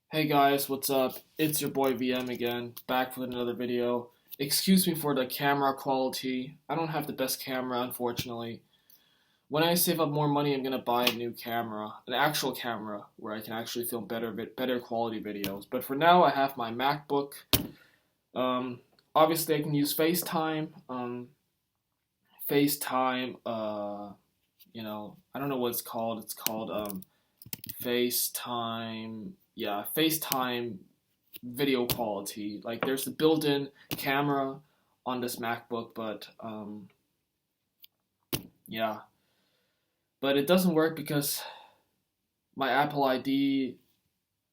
Hey guys, what's up? It's your boy VM again, back with another video. Excuse me for the camera quality. I don't have the best camera, unfortunately. When I save up more money, I'm gonna buy a new camera, an actual camera, where I can actually film better quality videos. But for now, I have my MacBook. Um, Obviously, I can use FaceTime. FaceTime. I don't know what it's called. It's called FaceTime. Yeah, FaceTime video quality. Like there's a built-in camera on this MacBook, but yeah, but it doesn't work because my Apple ID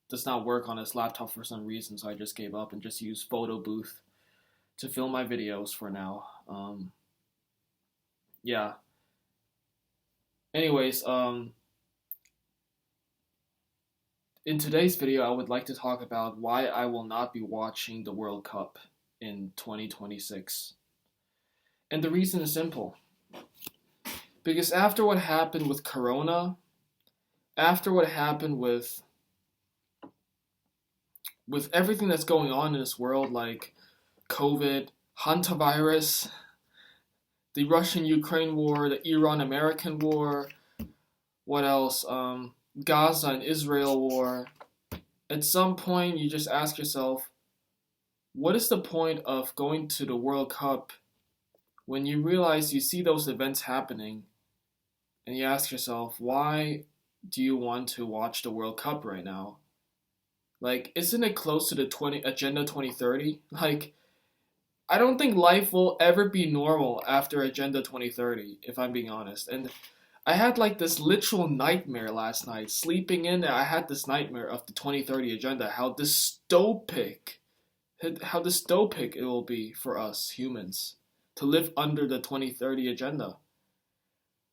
does not work on this laptop for some reason. So I just gave up and just use Photo Booth to film my videos for now. Yeah. Anyways, in today's video, I would like to talk about why I will not be watching the World Cup in 2026. And the reason is simple. Because after what happened with Corona, after what happened with everything that's going on in this world, like COVID, hantavirus, the Russian-Ukraine war, the Iran-American war, what else? Gaza and Israel war. At some point, you just ask yourself, what is the point of going to the World Cup when you realize you see those events happening, and you ask yourself, why do you want to watch the World Cup right now? Like, isn't it close to the Agenda 2030? Like, I don't think life will ever be normal after Agenda 2030, if I'm being honest. And I had like this literal nightmare last night. Sleeping in, I had this nightmare of the 2030 agenda, how dystopic it will be for us humans to live under the 2030 agenda.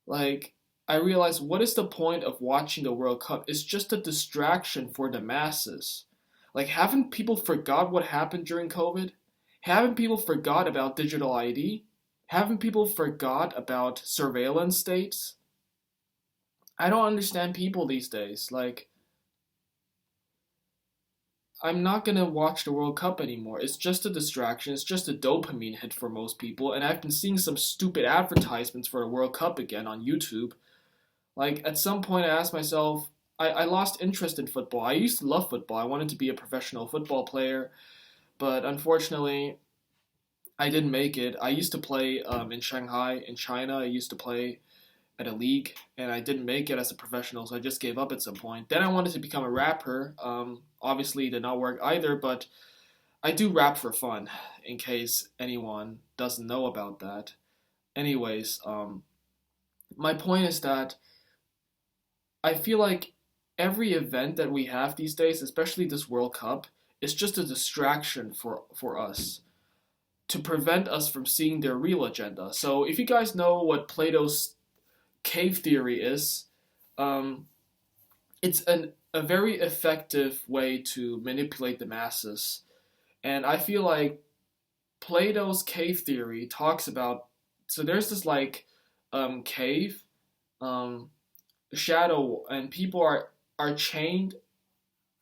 Like, I realized, what is the point of watching the World Cup? It's just a distraction for the masses. Like, haven't people forgot what happened during COVID? Haven't people forgot about digital ID? Haven't people forgot about surveillance states? I don't understand people these days. Like, I'm not gonna watch the World Cup anymore. It's just a distraction. It's just a dopamine hit for most people. And I've been seeing some stupid advertisements for the World Cup again on YouTube. Like, at some point, I asked myself, I lost interest in football. I used to love football. I wanted to be a professional football player, but unfortunately, I didn't make it. I used to play in Shanghai, in China. I used to play at a league, and I didn't make it as a professional, so I just gave up at some point. Then I wanted to become a rapper. Obviously, it did not work either, but I do rap for fun, in case anyone doesn't know about that. Anyways, my point is that I feel like every event that we have these days, especially this World Cup, is just a distraction for us to prevent us from seeing their real agenda. So if you guys know what Plato's cave theory is, um, it's a very effective way to manipulate the masses. And I feel like Plato's cave theory talks about, so there's this like cave, um, shadow, and people are chained,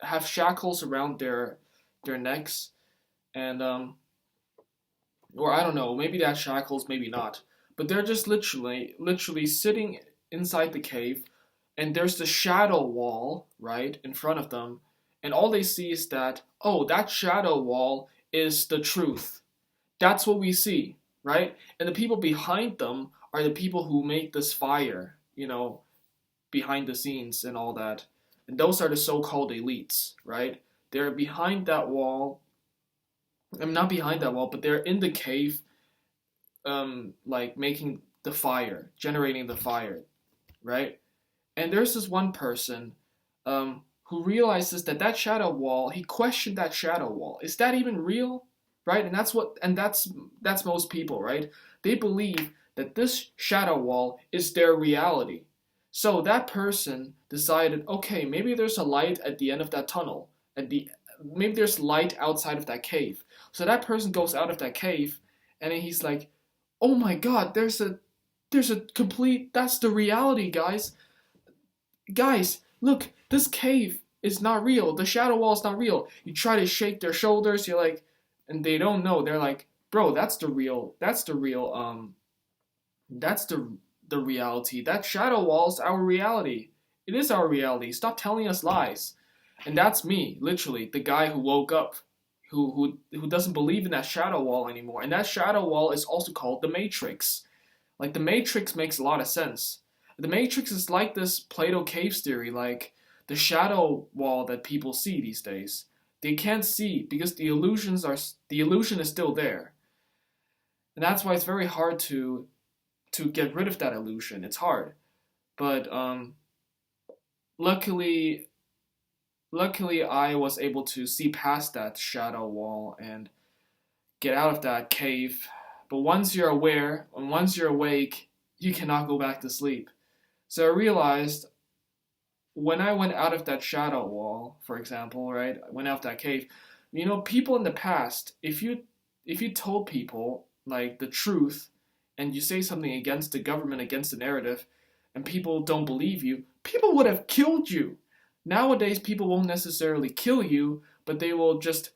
have shackles around their necks, and or I don't know, maybe they have shackles, maybe not, but they're just literally sitting inside the cave, and there's the shadow wall right in front of them, and all they see is that, oh, that shadow wall is the truth. That's what we see, right? And the people behind them are the people who make this fire, behind the scenes and all that. And those are the so-called elites, right? They're behind that wall. I'm not behind that wall, but they're in the cave, like making the fire, generating the fire, right? And there's this one person, who realizes that that shadow wall. He questioned that shadow wall. Is that even real, right? And that's most people, right? They believe that this shadow wall is their reality. So that person decided, okay, maybe there's a light at the end of that tunnel. Maybe there's light outside of that cave. So that person goes out of that cave, and then he's like, "Oh my God, there's a complete. That's the reality, guys. Guys, look, this cave. It's not real. The shadow wall is not real. You try to shake their shoulders, you're like, and they don't know. They're like, bro, that's the reality. That shadow wall is our reality. It is our reality. Stop telling us lies. And that's me, literally, the guy who woke up, who doesn't believe in that shadow wall anymore. And that shadow wall is also called the Matrix. Like the Matrix makes a lot of sense. The Matrix is like this Plato caves theory, like the shadow wall that people see these days. They can't see because the illusion is still there. And that's why it's very hard to get rid of that illusion. It's hard. But luckily luckily I was able to see past that shadow wall and get out of that cave. But once you're aware and once you're awake, you cannot go back to sleep. So I realized when I went out of that shadow wall, for example, right? I went out of that cave. People in the past, if you told people like the truth and you say something against the government, against the narrative, and people don't believe you, people would have killed you. Nowadays, people won't necessarily kill you, but they will just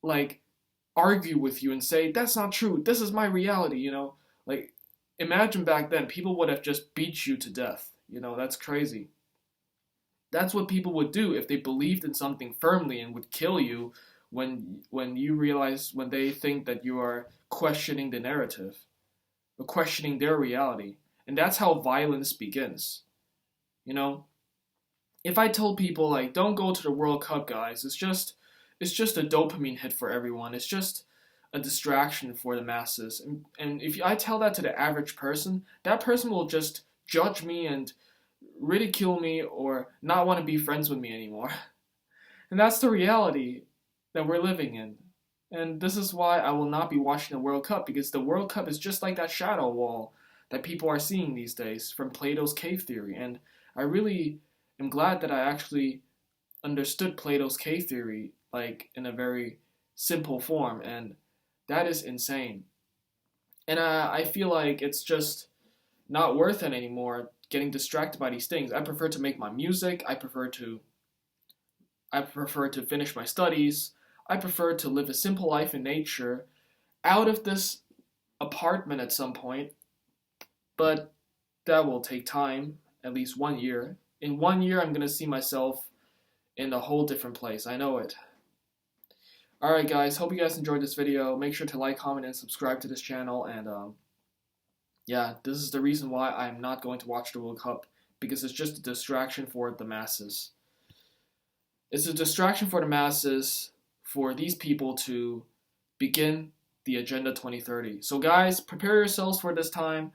like argue with you and say, that's not true, this is my reality. Like, imagine back then, people would have just beat you to death. That's crazy. That's what people would do if they believed in something firmly and would kill you when they think that you are questioning the narrative or questioning their reality. And that's how violence begins. You know, if I told people like don't go to the World Cup, guys, it's just a dopamine hit for everyone. It's just a distraction for the masses. And if I tell that to the average person, that person will just judge me and ridicule me or not want to be friends with me anymore. And that's the reality that we're living in. And this is why I will not be watching the World Cup, because the World Cup is just like that shadow wall that people are seeing these days from Plato's cave theory. And I really am glad that I actually understood Plato's cave theory like in a very simple form, and that is insane. And I feel like it's just not worth it anymore getting distracted by these things. I prefer to make my music. I prefer to finish my studies. I prefer to live a simple life in nature, out of this apartment at some point. But that will take time, at least 1 year. In 1 year, I'm gonna see myself in a whole different place. I know it. Alright guys, hope you guys enjoyed this video. Make sure to like, comment, and subscribe to this channel. And yeah, this is the reason why I'm not going to watch the World Cup, because it's just a distraction for the masses. It's a distraction for the masses for these people to begin the Agenda 2030. So guys, prepare yourselves for this time.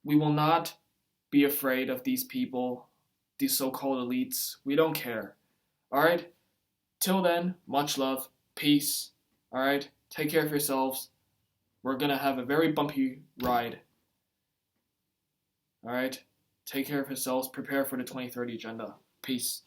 We will not be afraid of these people, these so-called elites. We don't care. Alright? Till then, much love. Peace. Alright? Take care of yourselves. We're gonna have a very bumpy ride. Alright? Take care of yourselves. Prepare for the 2030 agenda. Peace.